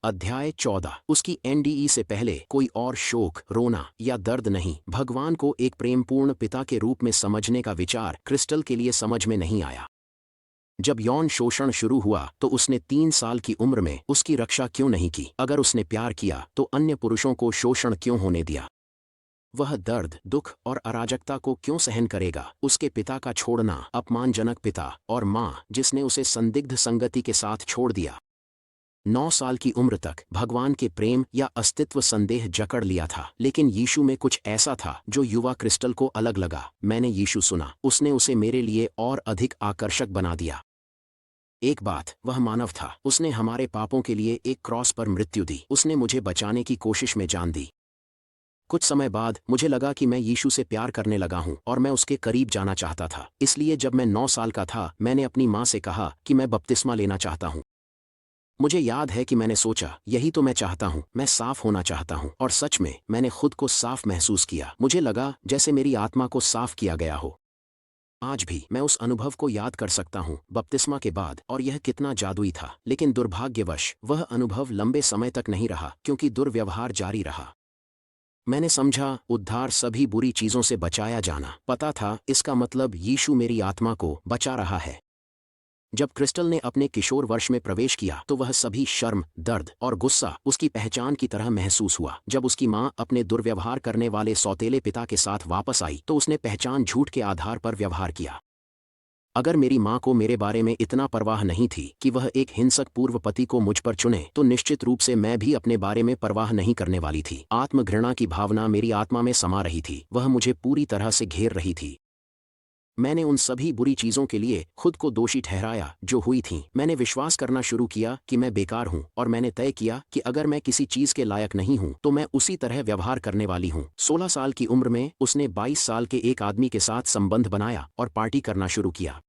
अध्याय 14। उसकी एनडीई से पहले कोई और शोक, रोना या दर्द नहीं। भगवान को एक प्रेमपूर्ण पिता के रूप में समझने का विचार क्रिस्टल के लिए समझ में नहीं आया। जब यौन शोषण शुरू हुआ तो उसने 3 साल की उम्र में उसकी रक्षा क्यों नहीं की? अगर उसने प्यार किया तो अन्य पुरुषों को शोषण क्यों होने दिया? वह दर्द, दुख और अराजकता को क्यों सहन करेगा? उसके पिता का छोड़ना, अपमानजनक पिता, और माँ जिसने उसे संदिग्ध संगति के साथ छोड़ दिया। 9 साल की उम्र तक भगवान के प्रेम या अस्तित्व संदेह जकड़ लिया था, लेकिन यीशु में कुछ ऐसा था जो युवा क्रिस्टल को अलग लगा। मैंने यीशु सुना, उसने उसे मेरे लिए और अधिक आकर्षक बना दिया। एक बात, वह मानव था। उसने हमारे पापों के लिए एक क्रॉस पर मृत्यु दी। उसने मुझे बचाने की कोशिश में जान दी। कुछ समय बाद मुझे लगा कि मैं यीशु से प्यार करने लगा हूं और मैं उसके करीब जाना चाहता था। इसलिए जब मैं 9 साल का था, मैंने अपनी माँ से कहा कि मैं बपतिस्मा लेना चाहता हूं। मुझे याद है कि मैंने सोचा, यही तो मैं चाहता हूं, मैं साफ होना चाहता हूं। और सच में, मैंने खुद को साफ महसूस किया। मुझे लगा जैसे मेरी आत्मा को साफ किया गया हो। आज भी मैं उस अनुभव को याद कर सकता हूं, बपतिस्मा के बाद, और यह कितना जादुई था। लेकिन दुर्भाग्यवश वह अनुभव लंबे समय तक नहीं रहा, क्योंकि दुर्व्यवहार जारी रहा। मैंने समझा, उद्धार सभी बुरी चीजों से बचाया जाना। पता था, इसका मतलब यीशु मेरी आत्मा को बचा रहा है। जब क्रिस्टल ने अपने किशोर वर्ष में प्रवेश किया तो वह सभी शर्म, दर्द और गुस्सा उसकी पहचान की तरह महसूस हुआ। जब उसकी माँ अपने दुर्व्यवहार करने वाले सौतेले पिता के साथ वापस आई तो उसने पहचान झूठ के आधार पर व्यवहार किया। अगर मेरी माँ को मेरे बारे में इतना परवाह नहीं थी कि वह एक हिंसक पूर्व पति को मुझ पर चुने, तो निश्चित रूप से मैं भी अपने बारे में परवाह नहीं करने वाली थी। आत्मघृणा की भावना मेरी आत्मा में समा रही थी। वह मुझे पूरी तरह से घेर रही थी। मैंने उन सभी बुरी चीजों के लिए खुद को दोषी ठहराया जो हुई थीं। मैंने विश्वास करना शुरू किया कि मैं बेकार हूं, और मैंने तय किया कि अगर मैं किसी चीज के लायक नहीं हूं तो मैं उसी तरह व्यवहार करने वाली हूं। 16 साल की उम्र में उसने 22 साल के एक आदमी के साथ संबंध बनाया और पार्टी करना शुरू किया।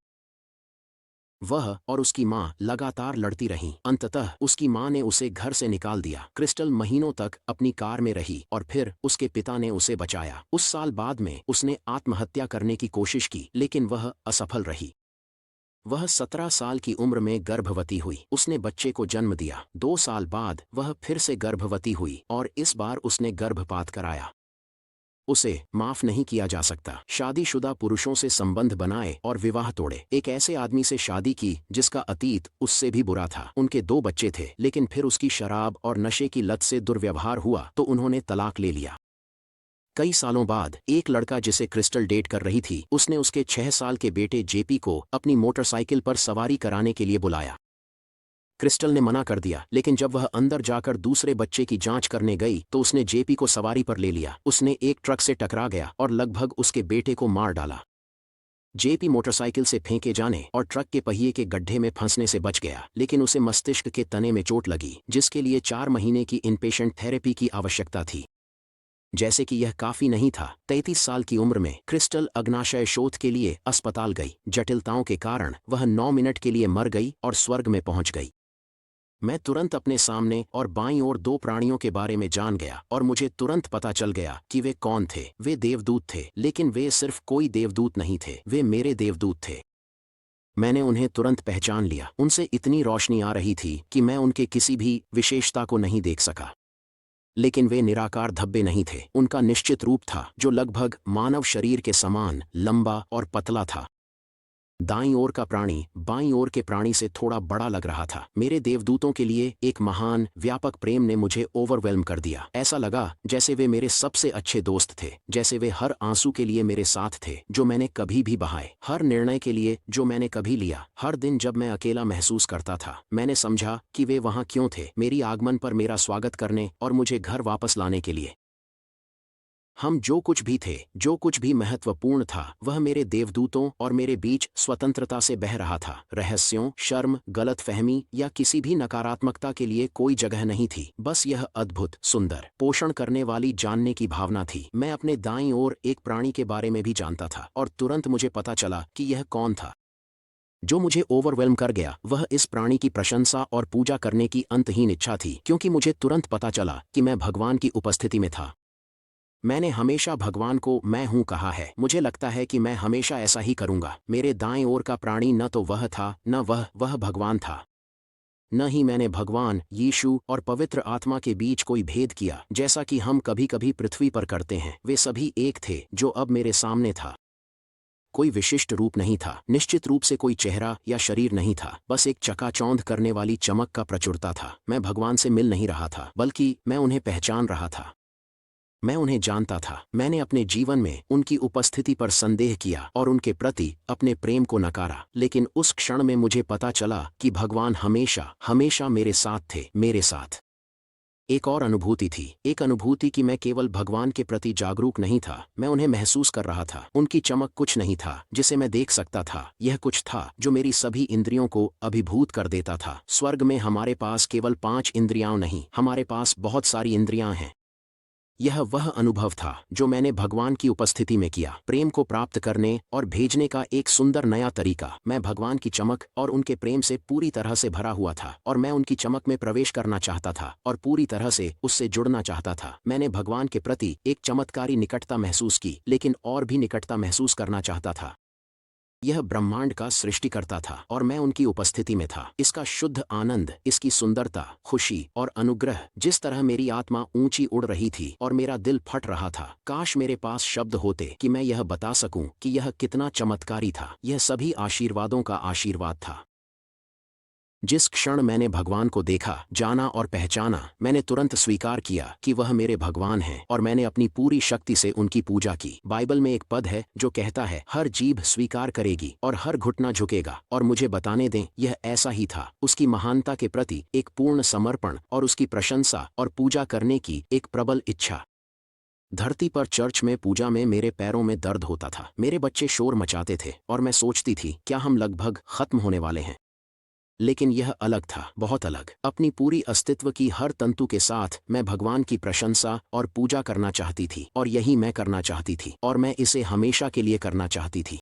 वह और उसकी माँ लगातार लड़ती रहीं। अंततः उसकी माँ ने उसे घर से निकाल दिया। क्रिस्टल महीनों तक अपनी कार में रही और फिर उसके पिता ने उसे बचाया। उस साल बाद में उसने आत्महत्या करने की कोशिश की, लेकिन वह असफल रही। वह 17 साल की उम्र में गर्भवती हुई। उसने बच्चे को जन्म दिया। 2 साल बाद वह फिर से गर्भवती हुई और इस बार उसने गर्भपात कराया। उसे माफ नहीं किया जा सकता। शादीशुदा पुरुषों से संबंध बनाए और विवाह तोड़े। एक ऐसे आदमी से शादी की जिसका अतीत उससे भी बुरा था। उनके 2 बच्चे थे, लेकिन फिर उसकी शराब और नशे की लत से दुर्व्यवहार हुआ तो उन्होंने तलाक ले लिया। कई सालों बाद एक लड़का जिसे क्रिस्टल डेट कर रही थी, उसने उसके 6 साल के बेटे जेपी को अपनी मोटरसाइकिल पर सवारी कराने के लिए बुलाया। क्रिस्टल ने मना कर दिया, लेकिन जब वह अंदर जाकर दूसरे बच्चे की जांच करने गई तो उसने जेपी को सवारी पर ले लिया। उसने एक ट्रक से टकरा गया और लगभग उसके बेटे को मार डाला। जेपी मोटरसाइकिल से फेंके जाने और ट्रक के पहिए के गड्ढे में फंसने से बच गया, लेकिन उसे मस्तिष्क के तने में चोट लगी, जिसके लिए 4 महीने की इनपेशेंट थेरेपी की आवश्यकता थी। जैसे कि यह काफी नहीं था, 33 साल की उम्र में क्रिस्टल अग्नाशय शोथ के लिए अस्पताल गई। जटिलताओं के कारण वह 9 मिनट के लिए मर गई और स्वर्ग में पहुंच गई। मैं तुरंत अपने सामने और बाईं ओर 2 प्राणियों के बारे में जान गया और मुझे तुरंत पता चल गया कि वे कौन थे। वे देवदूत थे, लेकिन वे सिर्फ कोई देवदूत नहीं थे, वे मेरे देवदूत थे। मैंने उन्हें तुरंत पहचान लिया। उनसे इतनी रोशनी आ रही थी कि मैं उनके किसी भी विशेषता को नहीं देख सका। लेकिन वे निराकार धब्बे नहीं थे। उनका निश्चित रूप था जो लगभग मानव शरीर के समान लंबा और पतला था। दाईं ओर का प्राणी बाईं ओर के प्राणी से थोड़ा बड़ा लग रहा था। मेरे देवदूतों के लिए एक महान, व्यापक प्रेम ने मुझे ओवरवेल्म कर दिया। ऐसा लगा जैसे वे मेरे सबसे अच्छे दोस्त थे, जैसे वे हर आंसू के लिए मेरे साथ थे जो मैंने कभी भी बहाए, हर निर्णय के लिए जो मैंने कभी लिया, हर दिन जब मैं अकेला महसूस करता था। मैंने समझा कि वे वहां क्यों थे, मेरी आगमन पर मेरा स्वागत करने और मुझे घर वापस लाने के लिए। हम जो कुछ भी थे, जो कुछ भी महत्वपूर्ण था, वह मेरे देवदूतों और मेरे बीच स्वतंत्रता से बह रहा था। रहस्यों, शर्म, गलतफहमी या किसी भी नकारात्मकता के लिए कोई जगह नहीं थी। बस यह अद्भुत, सुंदर, पोषण करने वाली जानने की भावना थी। मैं अपने दाईं ओर एक प्राणी के बारे में भी जानता था और तुरंत मुझे पता चला कि यह कौन था। जो मुझे ओवरवेल्म कर गया वह इस प्राणी की प्रशंसा और पूजा करने की अंतहीन इच्छा थी, क्योंकि मुझे तुरंत पता चला कि मैं भगवान की उपस्थिति में था। मैंने हमेशा भगवान को मैं हूं कहा है। मुझे लगता है कि मैं हमेशा ऐसा ही करूंगा। मेरे दाएं ओर का प्राणी न तो वह था, न वह भगवान था। न ही मैंने भगवान, यीशु और पवित्र आत्मा के बीच कोई भेद किया जैसा कि हम कभी कभी पृथ्वी पर करते हैं। वे सभी एक थे जो अब मेरे सामने था। कोई विशिष्ट रूप नहीं था, निश्चित रूप से कोई चेहरा या शरीर नहीं था, बस एक चकाचौंध करने वाली चमक का प्रचुरता था। मैं भगवान से मिल नहीं रहा था, बल्कि मैं उन्हें पहचान रहा था। मैं उन्हें जानता था। मैंने अपने जीवन में उनकी उपस्थिति पर संदेह किया और उनके प्रति अपने प्रेम को नकारा, लेकिन उस क्षण में मुझे पता चला कि भगवान हमेशा हमेशा मेरे साथ थे, मेरे साथ। एक और अनुभूति थी, एक अनुभूति कि मैं केवल भगवान के प्रति जागरूक नहीं था, मैं उन्हें महसूस कर रहा था। उनकी चमक कुछ नहीं था जिसे मैं देख सकता था, यह कुछ था जो मेरी सभी इंद्रियों को अभिभूत कर देता था। स्वर्ग में हमारे पास केवल 5 इंद्रियां नहीं, हमारे पास बहुत सारी इंद्रियां हैं। यह वह अनुभव था जो मैंने भगवान की उपस्थिति में किया, प्रेम को प्राप्त करने और भेजने का एक सुंदर नया तरीका। मैं भगवान की चमक और उनके प्रेम से पूरी तरह से भरा हुआ था और मैं उनकी चमक में प्रवेश करना चाहता था और पूरी तरह से उससे जुड़ना चाहता था। मैंने भगवान के प्रति एक चमत्कारी निकटता महसूस की, लेकिन और भी निकटता महसूस करना चाहता था। यह ब्रह्मांड का सृष्टिकर्ता था और मैं उनकी उपस्थिति में था। इसका शुद्ध आनंद, इसकी सुंदरता, खुशी और अनुग्रह, जिस तरह मेरी आत्मा ऊंची उड़ रही थी और मेरा दिल फट रहा था। काश मेरे पास शब्द होते कि मैं यह बता सकूं कि यह कितना चमत्कारी था। यह सभी आशीर्वादों का आशीर्वाद था। जिस क्षण मैंने भगवान को देखा, जाना और पहचाना, मैंने तुरंत स्वीकार किया कि वह मेरे भगवान हैं और मैंने अपनी पूरी शक्ति से उनकी पूजा की। बाइबल में एक पद है जो कहता है, हर जीभ स्वीकार करेगी और हर घुटना झुकेगा। और मुझे बताने दें, यह ऐसा ही था। उसकी महानता के प्रति एक पूर्ण समर्पण और उसकी प्रशंसा और पूजा करने की एक प्रबल इच्छा। धरती पर चर्च में पूजा में मेरे पैरों में दर्द होता था। मेरे बच्चे शोर मचाते थे और मैं सोचती थी, क्या हम लगभग खत्म होने वाले हैं? लेकिन यह अलग था, बहुत अलग। अपनी पूरी अस्तित्व की हर तंतु के साथ मैं भगवान की प्रशंसा और पूजा करना चाहती थी और यही मैं करना चाहती थी और मैं इसे हमेशा के लिए करना चाहती थी।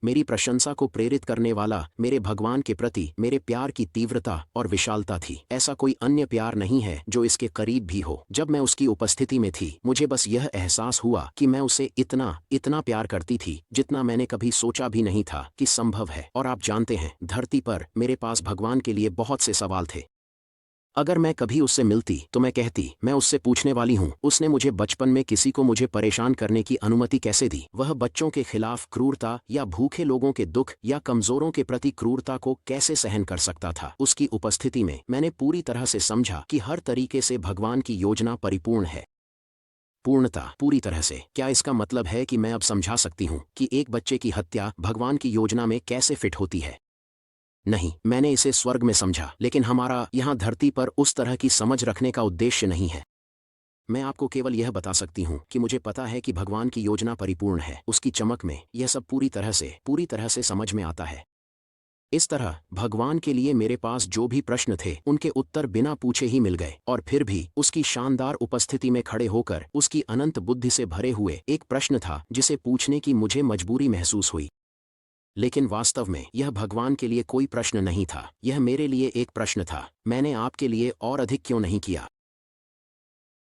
मेरी प्रशंसा को प्रेरित करने वाला मेरे भगवान के प्रति मेरे प्यार की तीव्रता और विशालता थी। ऐसा कोई अन्य प्यार नहीं है जो इसके करीब भी हो। जब मैं उसकी उपस्थिति में थी, मुझे बस यह एहसास हुआ कि मैं उसे इतना इतना प्यार करती थी जितना मैंने कभी सोचा भी नहीं था कि संभव है। और आप जानते हैं, धरती पर मेरे पास भगवान के लिए बहुत से सवाल थे। अगर मैं कभी उससे मिलती तो मैं कहती, मैं उससे पूछने वाली हूँ, उसने मुझे बचपन में किसी को मुझे परेशान करने की अनुमति कैसे दी? वह बच्चों के खिलाफ क्रूरता या भूखे लोगों के दुख या कमजोरों के प्रति क्रूरता को कैसे सहन कर सकता था? उसकी उपस्थिति में मैंने पूरी तरह से समझा कि हर तरीके से भगवान की योजना परिपूर्ण है। पूर्णता, पूरी तरह से। क्या इसका मतलब है कि मैं अब समझा सकती हूँ कि एक बच्चे की हत्या भगवान की योजना में कैसे फिट होती है? नहीं, मैंने इसे स्वर्ग में समझा, लेकिन हमारा यहाँ धरती पर उस तरह की समझ रखने का उद्देश्य नहीं है। मैं आपको केवल यह बता सकती हूँ कि मुझे पता है कि भगवान की योजना परिपूर्ण है। उसकी चमक में यह सब पूरी तरह से समझ में आता है। इस तरह भगवान के लिए मेरे पास जो भी प्रश्न थे, उनके उत्तर बिना पूछे ही मिल गए। और फिर भी उसकी शानदार उपस्थिति में खड़े होकर उसकी अनंत बुद्धि से भरे हुए एक प्रश्न था जिसे पूछने की मुझे मजबूरी महसूस हुई। लेकिन वास्तव में यह भगवान के लिए कोई प्रश्न नहीं था, यह मेरे लिए एक प्रश्न था। मैंने आपके लिए और अधिक क्यों नहीं किया?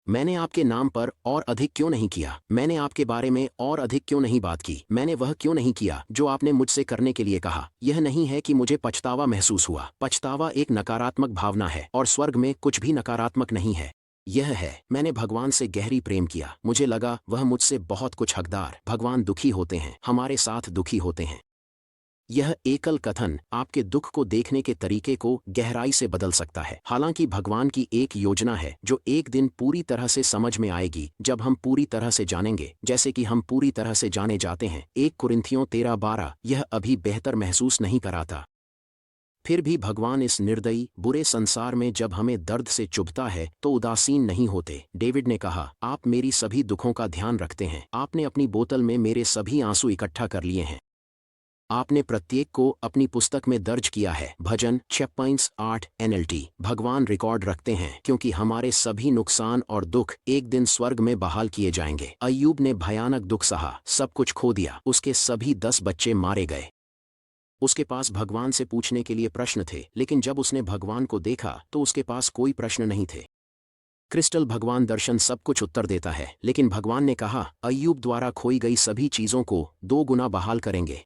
मैंने आपके नाम पर और अधिक क्यों नहीं किया? मैंने आपके बारे में और अधिक क्यों नहीं बात की? मैंने वह क्यों नहीं किया जो आपने मुझसे करने के लिए कहा? यह नहीं है कि मुझे पछतावा महसूस हुआ। पछतावा एक नकारात्मक भावना है और स्वर्ग में कुछ भी नकारात्मक नहीं है। यह है, मैंने भगवान से गहरी प्रेम किया। मुझे लगा वह मुझसे बहुत कुछ हकदार। भगवान दुखी होते हैं, हमारे साथ दुखी होते हैं। यह एकल कथन आपके दुख को देखने के तरीके को गहराई से बदल सकता है। हालांकि भगवान की एक योजना है जो एक दिन पूरी तरह से समझ में आएगी, जब हम पूरी तरह से जानेंगे जैसे कि हम पूरी तरह से जाने जाते हैं। 1 कुरिन्थियों 13:12। यह अभी बेहतर महसूस नहीं कराता। फिर भी भगवान इस निर्दयी बुरे संसार में जब हमें दर्द से चुभता है तो उदासीन नहीं होते। डेविड ने कहा, आप मेरी सभी दुखों का ध्यान रखते हैं। आपने अपनी बोतल में मेरे सभी आंसू इकट्ठा कर लिए हैं। आपने प्रत्येक को अपनी पुस्तक में दर्ज किया है। भजन 6:8 NLT। भगवान रिकॉर्ड रखते हैं क्योंकि हमारे सभी नुकसान और दुख एक दिन स्वर्ग में बहाल किए जाएंगे। अय्यूब ने भयानक दुख सहा, सब कुछ खो दिया, उसके सभी 10 बच्चे मारे गए। उसके पास भगवान से पूछने के लिए प्रश्न थे, लेकिन जब उसने भगवान को देखा तो उसके पास कोई प्रश्न नहीं थे। क्रिस्टल भगवान दर्शन सब कुछ उत्तर देता है, लेकिन भगवान ने कहा, अय्यूब द्वारा खोई गई सभी चीजों को 2 गुना बहाल करेंगे।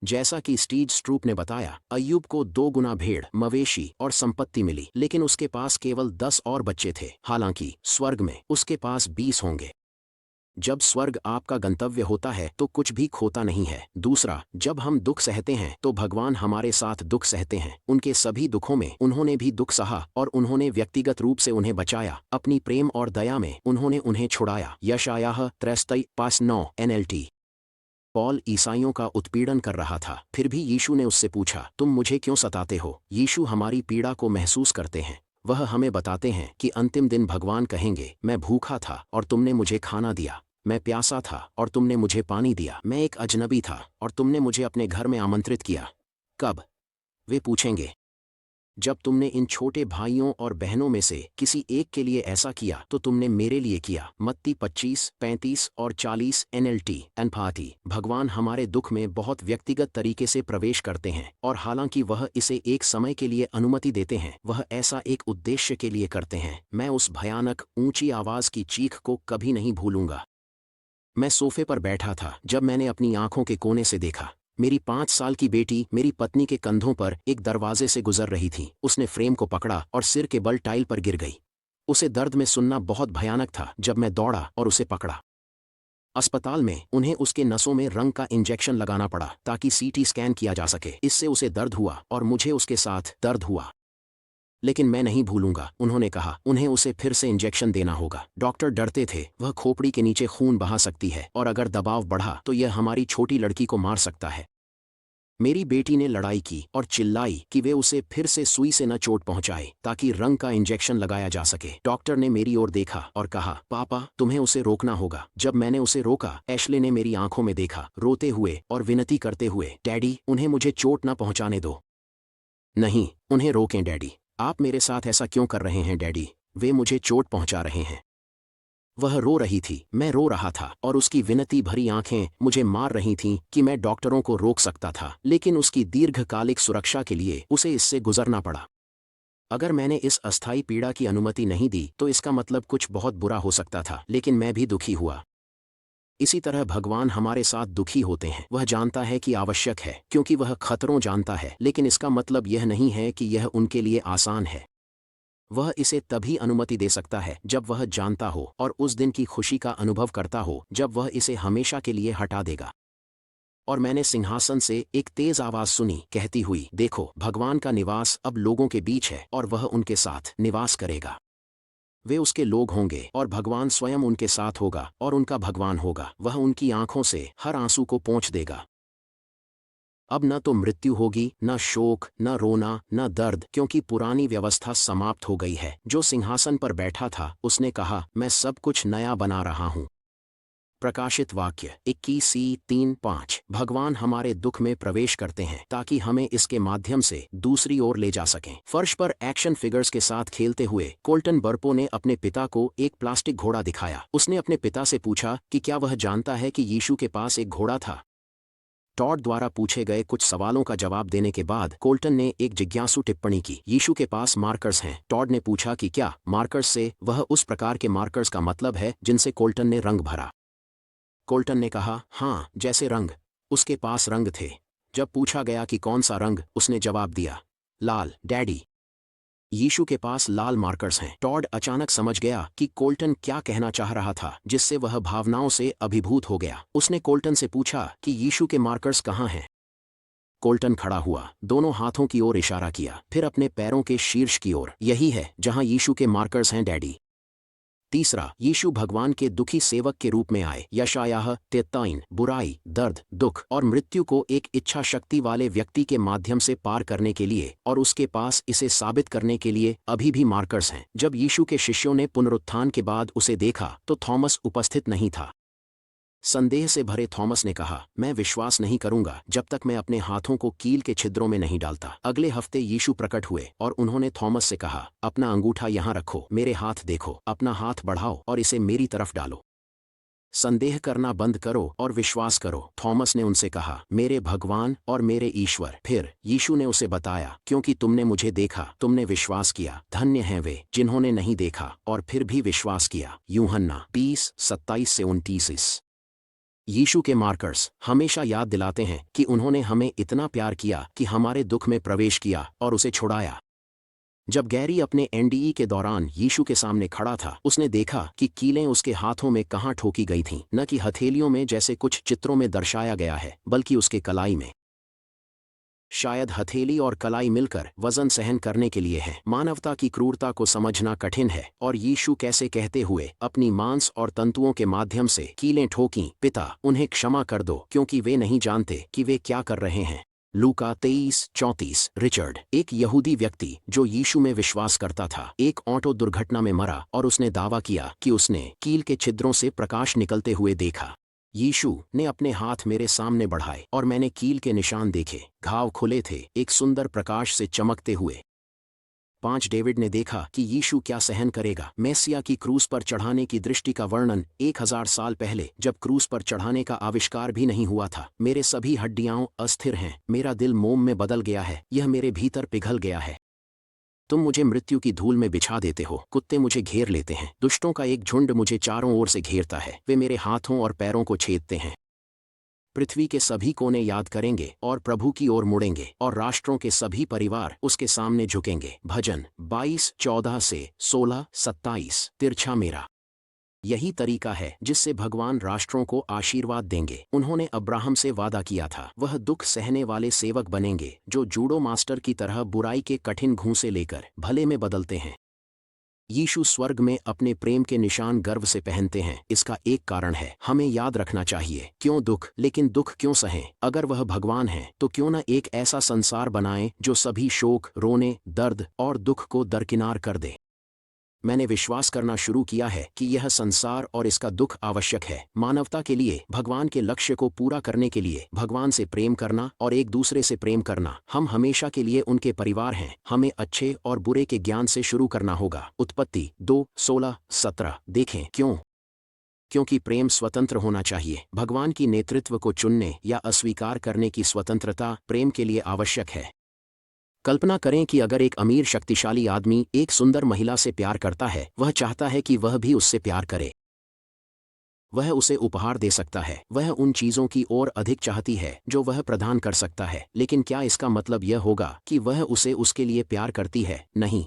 जैसा कि स्टीव स्ट्रूप ने बताया, अय्यूब को 2 गुना भेड़, मवेशी और संपत्ति मिली, लेकिन उसके पास केवल 10 और बच्चे थे। हालांकि स्वर्ग में उसके पास 20 होंगे। जब स्वर्ग आपका गंतव्य होता है तो कुछ भी खोता नहीं है। दूसरा, जब हम दुख सहते हैं तो भगवान हमारे साथ दुख सहते हैं। उनके सभी दुखों में उन्होंने भी दुख सहा और उन्होंने व्यक्तिगत रूप से उन्हें बचाया। अपनी प्रेम और दया में उन्होंने उन्हें छुड़ाया। यशायाह 63:9 NLT। पॉल ईसाइयों का उत्पीड़न कर रहा था, फिर भी यीशु ने उससे पूछा, तुम मुझे क्यों सताते हो? यीशु हमारी पीड़ा को महसूस करते हैं। वह हमें बताते हैं कि अंतिम दिन भगवान कहेंगे, मैं भूखा था और तुमने मुझे खाना दिया, मैं प्यासा था और तुमने मुझे पानी दिया, मैं एक अजनबी था और तुमने मुझे अपने घर में आमंत्रित किया। कब? वे पूछेंगे, जब तुमने इन छोटे भाइयों और बहनों में से किसी एक के लिए ऐसा किया तो तुमने मेरे लिए किया। मत्ती 25:35 और 40 NLT। एनफाती। भगवान हमारे दुख में बहुत व्यक्तिगत तरीके से प्रवेश करते हैं, और हालांकि वह इसे एक समय के लिए अनुमति देते हैं, वह ऐसा एक उद्देश्य के लिए करते हैं। मैं उस भयानक ऊंची आवाज की चीख को कभी नहीं भूलूंगा। मैं सोफे पर बैठा था जब मैंने अपनी आंखों के कोने से देखा। मेरी 5 साल की बेटी मेरी पत्नी के कंधों पर एक दरवाजे से गुजर रही थी। उसने फ्रेम को पकड़ा और सिर के बल टाइल पर गिर गई। उसे दर्द में सुनना बहुत भयानक था जब मैं दौड़ा और उसे पकड़ा। अस्पताल में उन्हें उसके नसों में रंग का इंजेक्शन लगाना पड़ा ताकि CT स्कैन किया जा सके। इससे उसे दर्द हुआ और मुझे उसके साथ दर्द हुआ। लेकिन मैं नहीं भूलूंगा, उन्होंने कहा, उन्हें उसे फिर से इंजेक्शन देना होगा। डॉक्टर डरते थे, वह खोपड़ी के नीचे खून बहा सकती है और अगर दबाव बढ़ा तो यह हमारी छोटी लड़की को मार सकता है। मेरी बेटी ने लड़ाई की और चिल्लाई कि वे उसे फिर से सुई से न चोट पहुंचाए ताकि रंग का इंजेक्शन लगाया जा सके। डॉक्टर ने मेरी ओर देखा और कहा, पापा तुम्हें उसे रोकना होगा। जब मैंने उसे रोका, एशले ने मेरी आंखों में देखा, रोते हुए और विनती करते हुए, डैडी उन्हें मुझे चोट न पहुंचाने दो। नहीं, उन्हें रोकें डैडी। आप मेरे साथ ऐसा क्यों कर रहे हैं डैडी? वे मुझे चोट पहुंचा रहे हैं। वह रो रही थी, मैं रो रहा था और उसकी विनती भरी आंखें मुझे मार रही थीं कि मैं डॉक्टरों को रोक सकता था, लेकिन उसकी दीर्घकालिक सुरक्षा के लिए उसे इससे गुजरना पड़ा। अगर मैंने इस अस्थायी पीड़ा की अनुमति नहीं दी तो इसका मतलब कुछ बहुत बुरा हो सकता था, लेकिन मैं भी दुखी हुआ। इसी तरह भगवान हमारे साथ दुखी होते हैं। वह जानता है कि आवश्यक है क्योंकि वह खतरों जानता है, लेकिन इसका मतलब यह नहीं है कि यह उनके लिए आसान है। वह इसे तभी अनुमति दे सकता है जब वह जानता हो और उस दिन की खुशी का अनुभव करता हो जब वह इसे हमेशा के लिए हटा देगा। और मैंने सिंहासन से एक तेज आवाज सुनी कहती हुई, देखो भगवान का निवास अब लोगों के बीच है और वह उनके साथ निवास करेगा। वे उसके लोग होंगे और भगवान स्वयं उनके साथ होगा और उनका भगवान होगा। वह उनकी आंखों से हर आंसू को पोंछ देगा। अब न तो मृत्यु होगी, न शोक, न रोना, न दर्द, क्योंकि पुरानी व्यवस्था समाप्त हो गई है। जो सिंहासन पर बैठा था उसने कहा, मैं सब कुछ नया बना रहा हूं। प्रकाशित वाक्य 21:3-5। भगवान हमारे दुख में प्रवेश करते हैं ताकि हमें इसके माध्यम से दूसरी ओर ले जा सकें। फर्श पर एक्शन फिगर्स के साथ खेलते हुए कोल्टन बर्पो ने अपने पिता को एक प्लास्टिक घोड़ा दिखाया। उसने अपने पिता से पूछा कि क्या वह जानता है कि यीशु के पास एक घोड़ा था। टॉड द्वारा पूछे गए कुछ सवालों का जवाब देने के बाद कोल्टन ने एक जिज्ञासु टिप्पणी की, यीशु के पास मार्कर्स हैं। टॉड ने पूछा कि क्या मार्कर्स से वह उस प्रकार के मार्कर्स का मतलब है जिनसे कोल्टन ने रंग भरा। कोल्टन ने कहा, हाँ, जैसे रंग। उसके पास रंग थे। जब पूछा गया कि कौन सा रंग, उसने जवाब दिया, लाल, डैडी। यीशु के पास लाल मार्कर्स हैं। टॉड अचानक समझ गया कि कोल्टन क्या कहना चाह रहा था, जिससे वह भावनाओं से अभिभूत हो गया। उसने कोल्टन से पूछा कि यीशु के मार्कर्स कहाँ हैं। कोल्टन खड़ा हुआ, दोनों हाथों की ओर इशारा किया, फिर अपने पैरों के शीर्ष की ओर। यही है जहां यीशु के मार्कर्स हैं डैडी। तीसरा, यीशु भगवान के दुखी सेवक के रूप में आए। यशायाह 33। बुराई, दर्द, दुख और मृत्यु को एक इच्छा शक्ति वाले व्यक्ति के माध्यम से पार करने के लिए और उसके पास इसे साबित करने के लिए अभी भी मार्कर्स हैं। जब यीशु के शिष्यों ने पुनरुत्थान के बाद उसे देखा तो थॉमस उपस्थित नहीं था। संदेह से भरे थॉमस ने कहा, मैं विश्वास नहीं करूंगा जब तक मैं अपने हाथों को कील के छिद्रों में नहीं डालता। अगले हफ्ते यीशु प्रकट हुए और उन्होंने थॉमस से कहा, अपना अंगूठा यहाँ रखो, मेरे हाथ देखो, अपना हाथ बढ़ाओ और इसे मेरी तरफ डालो। संदेह करना बंद करो और विश्वास करो। थॉमस ने उनसे कहा, मेरे भगवान और मेरे ईश्वर। फिर यीशु ने उसे बताया, क्योंकि तुमने मुझे देखा तुमने विश्वास किया। धन्य हैं वे जिन्होंने नहीं देखा और फिर भी विश्वास किया। यूहन्ना 20:27-29। यीशु के मार्कर्स हमेशा याद दिलाते हैं कि उन्होंने हमें इतना प्यार किया कि हमारे दुख में प्रवेश किया और उसे छुड़ाया। जब गैरी अपने एनडीई के दौरान यीशु के सामने खड़ा था, उसने देखा कि कीलें उसके हाथों में कहाँ ठोकी गई थीं, न कि हथेलियों में जैसे कुछ चित्रों में दर्शाया गया है, बल्कि उसके कलाई में। शायद हथेली और कलाई मिलकर वजन सहन करने के लिए है। मानवता की क्रूरता को समझना कठिन है, और यीशु कैसे कहते हुए अपनी मांस और तंतुओं के माध्यम से कीलें ठोकीं, पिता उन्हें क्षमा कर दो क्योंकि वे नहीं जानते कि वे क्या कर रहे हैं। लूका 23:34। रिचर्ड, एक यहूदी व्यक्ति जो यीशु में विश्वास करता था, एक ऑटो दुर्घटना में मरा और उसने दावा किया कि उसने कील के छिद्रों से प्रकाश निकलते हुए देखा। यीशु ने अपने हाथ मेरे सामने बढ़ाए और मैंने कील के निशान देखे, घाव खुले थे, एक सुंदर प्रकाश से चमकते हुए। 5 डेविड ने देखा कि यीशु क्या सहन करेगा। मेसिया की क्रूस पर चढ़ाने की दृष्टि का वर्णन 1000 साल पहले, जब क्रूस पर चढ़ाने का आविष्कार भी नहीं हुआ था। मेरे सभी हड्डियां अस्थिर हैं, मेरा दिल मोम में बदल गया है, यह मेरे भीतर पिघल गया है। तुम मुझे मृत्यु की धूल में बिछा देते हो, कुत्ते मुझे घेर लेते हैं, दुष्टों का एक झुंड मुझे चारों ओर से घेरता है, वे मेरे हाथों और पैरों को छेदते हैं। पृथ्वी के सभी कोने याद करेंगे और प्रभु की ओर मुड़ेंगे, और राष्ट्रों के सभी परिवार उसके सामने झुकेंगे। भजन 22:14 से 16:27। तिरछा मेरा। यही तरीका है जिससे भगवान राष्ट्रों को आशीर्वाद देंगे। उन्होंने अब्राहम से वादा किया था, वह दुख सहने वाले सेवक बनेंगे जो जूडो मास्टर की तरह बुराई के कठिन घूंसे लेकर भले में बदलते हैं। यीशु स्वर्ग में अपने प्रेम के निशान गर्व से पहनते हैं। इसका एक कारण है, हमें याद रखना चाहिए, क्यों दुख, लेकिन दुख क्यों सहें? अगर वह भगवान है तो क्यों न एक ऐसा संसार बनाए जो सभी शोक, रोने, दर्द और दुख को दरकिनार कर दे। मैंने विश्वास करना शुरू किया है कि यह संसार और इसका दुख आवश्यक है मानवता के लिए, भगवान के लक्ष्य को पूरा करने के लिए। भगवान से प्रेम करना और एक दूसरे से प्रेम करना, हम हमेशा के लिए उनके परिवार हैं। हमें अच्छे और बुरे के ज्ञान से शुरू करना होगा। उत्पत्ति 2:16-17 देखें। क्यों? क्योंकि प्रेम स्वतंत्र होना चाहिए। भगवान की नेतृत्व को चुनने या अस्वीकार करने की स्वतंत्रता प्रेम के लिए आवश्यक है। कल्पना करें कि अगर एक अमीर शक्तिशाली आदमी एक सुंदर महिला से प्यार करता है, वह चाहता है कि वह भी उससे प्यार करे। वह उसे उपहार दे सकता है, वह उन चीज़ों की ओर अधिक चाहती है जो वह प्रदान कर सकता है। लेकिन क्या इसका मतलब यह होगा कि वह उसे उसके लिए प्यार करती है? नहीं।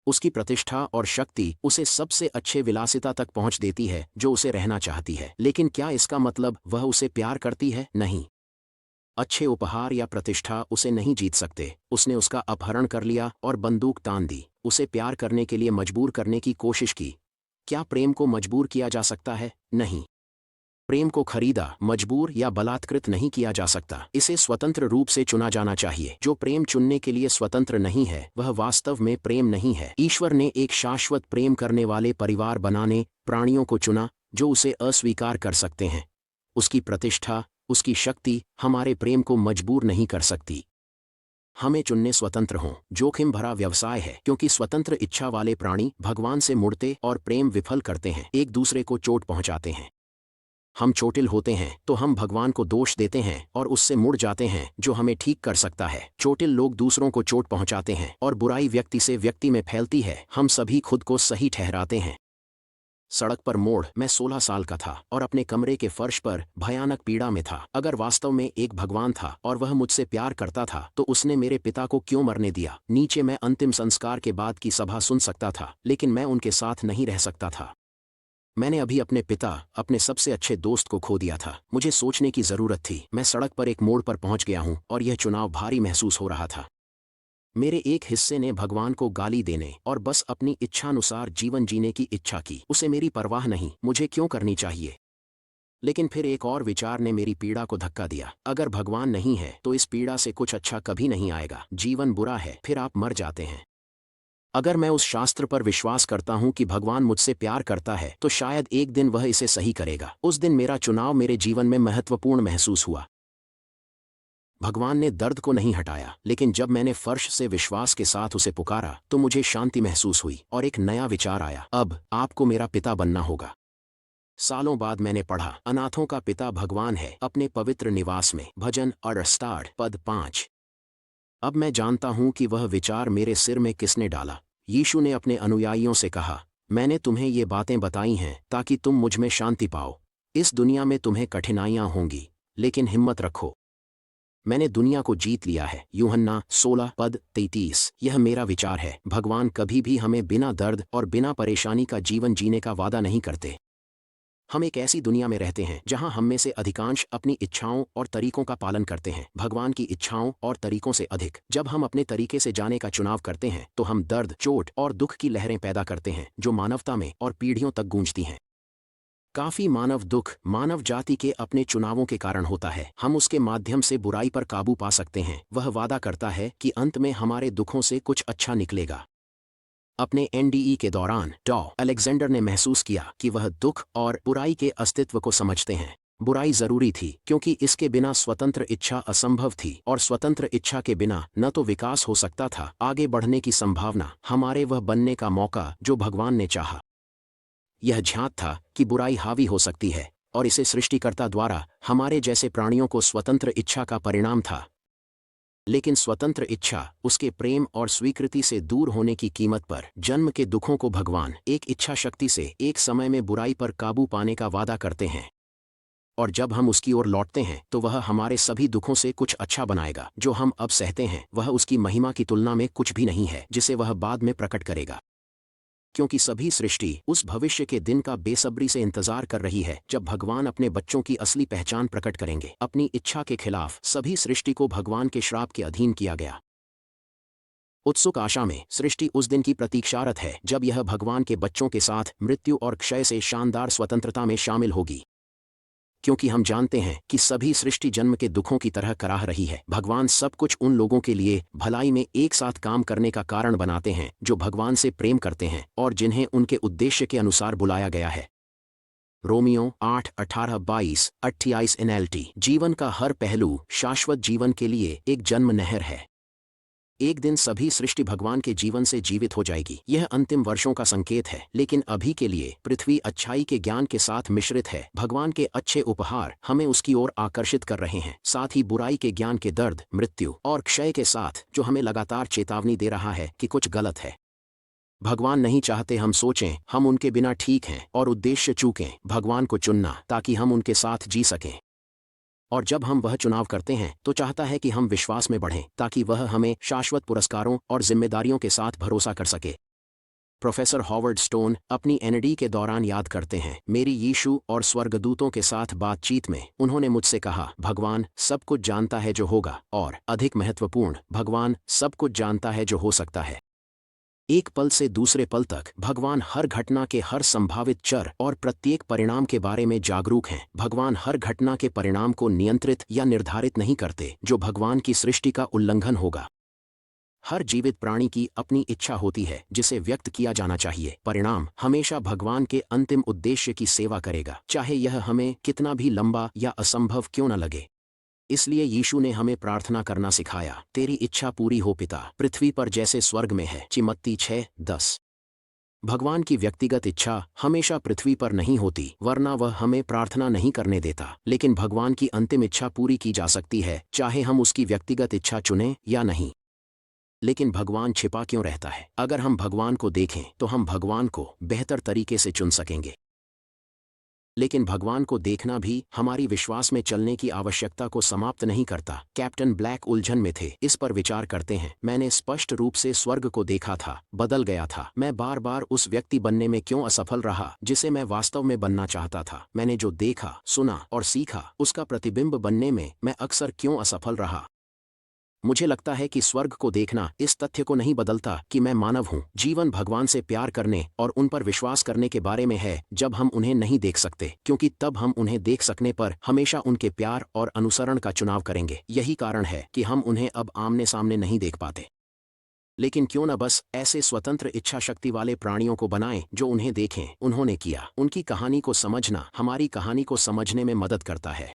उसकी प्रतिष्ठा और शक्ति उसे सबसे अच्छे विलासिता तक पहुंच देती है जो उसे रहना चाहती है। लेकिन क्या इसका मतलब वह उसे प्यार करती है? नहीं। अच्छे उपहार या प्रतिष्ठा उसे नहीं जीत सकते। उसने उसका अपहरण कर लिया और बंदूक तान दी, उसे प्यार करने के लिए मजबूर करने की कोशिश की। क्या प्रेम को मजबूर किया जा सकता है? नहीं। प्रेम को खरीदा, मजबूर या बलात्कृत नहीं किया जा सकता। इसे स्वतंत्र रूप से चुना जाना चाहिए। जो प्रेम चुनने के लिए स्वतंत्र नहीं है, वह वास्तव में प्रेम नहीं है। ईश्वर ने एक शाश्वत प्रेम करने वाले परिवार बनाने प्राणियों को चुना जो उसे अस्वीकार कर सकते हैं। उसकी प्रतिष्ठा, उसकी शक्ति हमारे प्रेम को मजबूर नहीं कर सकती। हमें चुनने स्वतंत्र हों। जोखिम भरा व्यवसाय है, क्योंकि स्वतंत्र इच्छा वाले प्राणी भगवान से मुड़ते और प्रेम विफल करते हैं, एक दूसरे को चोट पहुंचाते हैं। हम चोटिल होते हैं तो हम भगवान को दोष देते हैं और उससे मुड़ जाते हैं जो हमें ठीक कर सकता है। चोटिल लोग दूसरों को चोट पहुंचाते हैं और बुराई व्यक्ति से व्यक्ति में फैलती है। हम सभी खुद को सही ठहराते हैं। सड़क पर मोड़। मैं 16 साल का था और अपने कमरे के फर्श पर भयानक पीड़ा में था। अगर वास्तव में एक भगवान था और वह मुझसे प्यार करता था तो उसने मेरे पिता को क्यों मरने दिया? नीचे मैं अंतिम संस्कार के बाद की सभा सुन सकता था, लेकिन मैं उनके साथ नहीं रह सकता था। मैंने अभी अपने पिता, अपने सबसे अच्छे दोस्त को खो दिया था। मुझे सोचने की जरूरत थी। मैं सड़क पर एक मोड़ पर पहुंच गया हूं और यह चुनाव भारी महसूस हो रहा था। मेरे एक हिस्से ने भगवान को गाली देने और बस अपनी इच्छानुसार जीवन जीने की इच्छा की। उसे मेरी परवाह नहीं, मुझे क्यों करनी चाहिए। लेकिन फिर एक और विचार ने मेरी पीड़ा को धक्का दिया। अगर भगवान नहीं है तो इस पीड़ा से कुछ अच्छा कभी नहीं आएगा। जीवन बुरा है, फिर आप मर जाते हैं। अगर मैं उस शास्त्र पर विश्वास करता हूं कि भगवान मुझसे प्यार करता है तो शायद एक दिन वह इसे सही करेगा। उस दिन मेरा चुनाव मेरे जीवन में महत्वपूर्ण महसूस हुआ। भगवान ने दर्द को नहीं हटाया, लेकिन जब मैंने फर्श से विश्वास के साथ उसे पुकारा तो मुझे शांति महसूस हुई और एक नया विचार आया, अब आपको मेरा पिता बनना होगा। सालों बाद मैंने पढ़ा, अनाथों का पिता भगवान है अपने पवित्र निवास में। भजन 68 पद 5। अब मैं जानता हूं कि वह विचार मेरे सिर में किसने डाला। यीशु ने अपने अनुयायियों से कहा, मैंने तुम्हें ये बातें बताई हैं ताकि तुम मुझ में शांति पाओ। इस दुनिया में तुम्हें कठिनाइयां होंगी, लेकिन हिम्मत रखो, मैंने दुनिया को जीत लिया है। यूहन्ना 16:33। यह मेरा विचार है। भगवान कभी भी हमें बिना दर्द और बिना परेशानी का जीवन जीने का वादा नहीं करते। हम एक ऐसी दुनिया में रहते हैं जहां हम में से अधिकांश अपनी इच्छाओं और तरीकों का पालन करते हैं, भगवान की इच्छाओं और तरीकों से अधिक। जब हम अपने तरीके से जाने का चुनाव करते हैं तो हम दर्द, चोट और दुख की लहरें पैदा करते हैं जो मानवता में और पीढ़ियों तक गूंजती हैं। काफी मानव दुख मानव जाति के अपने चुनावों के कारण होता है। हम उसके माध्यम से बुराई पर काबू पा सकते हैं। वह वादा करता है कि अंत में हमारे दुखों से कुछ अच्छा निकलेगा। अपने एनडीई के दौरान अलेक्जेंडर ने महसूस किया कि वह दुख और बुराई के अस्तित्व को समझते हैं। बुराई जरूरी थी क्योंकि इसके बिना स्वतंत्र इच्छा असंभव थी, और स्वतंत्र इच्छा के बिना न तो विकास हो सकता था, आगे बढ़ने की संभावना, हमारे वह बनने का मौका जो भगवान ने चाहा। यह झांक था कि बुराई हावी हो सकती है, और इसे सृष्टिकर्ता द्वारा हमारे जैसे प्राणियों को स्वतंत्र इच्छा का परिणाम था। लेकिन स्वतंत्र इच्छा, उसके प्रेम और स्वीकृति से दूर होने की कीमत पर जन्म के दुखों को भगवान एक इच्छा शक्ति से एक समय में बुराई पर काबू पाने का वादा करते हैं। और जब हम उसकी ओर लौटते हैं तो वह हमारे सभी दुखों से कुछ अच्छा बनाएगा। जो हम अब सहते हैं वह उसकी महिमा की तुलना में कुछ भी नहीं है जिसे वह बाद में प्रकट करेगा। क्योंकि सभी सृष्टि उस भविष्य के दिन का बेसब्री से इंतजार कर रही है जब भगवान अपने बच्चों की असली पहचान प्रकट करेंगे। अपनी इच्छा के खिलाफ सभी सृष्टि को भगवान के श्राप के अधीन किया गया। उत्सुक आशा में सृष्टि उस दिन की प्रतीक्षारत है जब यह भगवान के बच्चों के साथ मृत्यु और क्षय से शानदार स्वतंत्रता में शामिल होगी। क्योंकि हम जानते हैं कि सभी सृष्टि जन्म के दुखों की तरह कराह रही है, भगवान सब कुछ उन लोगों के लिए भलाई में एक साथ काम करने का कारण बनाते हैं जो भगवान से प्रेम करते हैं और जिन्हें उनके उद्देश्य के अनुसार बुलाया गया है। Romeo 8:18-22-28 NLT। जीवन का हर पहलू शाश्वत जीवन के लिए एक जन्म नहर है। एक दिन सभी सृष्टि भगवान के जीवन से जीवित हो जाएगी। यह अंतिम वर्षों का संकेत है, लेकिन अभी के लिए पृथ्वी अच्छाई के ज्ञान के साथ मिश्रित है। भगवान के अच्छे उपहार हमें उसकी ओर आकर्षित कर रहे हैं, साथ ही बुराई के ज्ञान के दर्द, मृत्यु और क्षय के साथ जो हमें लगातार चेतावनी दे रहा है कि कुछ गलत है। भगवान नहीं चाहते हम सोचें हम उनके बिना ठीक हैं और उद्देश्य चूकें। भगवान को चुनना ताकि हम उनके साथ जी सकें, और जब हम वह चुनाव करते हैं तो चाहता है कि हम विश्वास में बढ़ें ताकि वह हमें शाश्वत पुरस्कारों और जिम्मेदारियों के साथ भरोसा कर सके। प्रोफेसर हॉवर्ड स्टोन अपनी एनडी के दौरान याद करते हैं, मेरी यीशु और स्वर्गदूतों के साथ बातचीत में उन्होंने मुझसे कहा, भगवान सब कुछ जानता है जो होगा, और अधिक महत्वपूर्ण, भगवान सब कुछ जानता है जो हो सकता है। एक पल से दूसरे पल तक भगवान हर घटना के हर संभावित चर और प्रत्येक परिणाम के बारे में जागरूक हैं। भगवान हर घटना के परिणाम को नियंत्रित या निर्धारित नहीं करते जो भगवान की सृष्टि का उल्लंघन होगा। हर जीवित प्राणी की अपनी इच्छा होती है जिसे व्यक्त किया जाना चाहिए। परिणाम हमेशा भगवान के अंतिम उद्देश्य की सेवा करेगा, चाहे यह हमें कितना भी लंबा या असंभव क्यों न लगे। इसलिए यीशु ने हमें प्रार्थना करना सिखाया, तेरी इच्छा पूरी हो पिता, पृथ्वी पर जैसे स्वर्ग में है। मत्ती 6:10। भगवान की व्यक्तिगत इच्छा हमेशा पृथ्वी पर नहीं होती, वरना वह हमें प्रार्थना नहीं करने देता। लेकिन भगवान की अंतिम इच्छा पूरी की जा सकती है, चाहे हम उसकी व्यक्तिगत इच्छा चुनें या नहीं। लेकिन भगवान छिपा क्यों रहता है? अगर हम भगवान को देखें तो हम भगवान को बेहतर तरीके से चुन सकेंगे। लेकिन भगवान को देखना भी हमारी विश्वास में चलने की आवश्यकता को समाप्त नहीं करता। कैप्टन ब्लैक उलझन में थे, इस पर विचार करते हैं। मैंने स्पष्ट रूप से स्वर्ग को देखा था, बदल गया था। मैं बार बार उस व्यक्ति बनने में क्यों असफल रहा जिसे मैं वास्तव में बनना चाहता था? मैंने जो देखा, सुना और सीखा उसका प्रतिबिंब बनने में मैं अक्सर क्यों असफल रहा? मुझे लगता है कि स्वर्ग को देखना इस तथ्य को नहीं बदलता कि मैं मानव हूँ। जीवन भगवान से प्यार करने और उन पर विश्वास करने के बारे में है जब हम उन्हें नहीं देख सकते, क्योंकि तब हम उन्हें देख सकने पर हमेशा उनके प्यार और अनुसरण का चुनाव करेंगे। यही कारण है कि हम उन्हें अब आमने सामने नहीं देख पाते। लेकिन क्यों न बस ऐसे स्वतंत्र इच्छा शक्ति वाले प्राणियों को बनाएं जो उन्हें देखें। उन्होंने किया। उनकी कहानी को समझना हमारी कहानी को समझने में मदद करता है।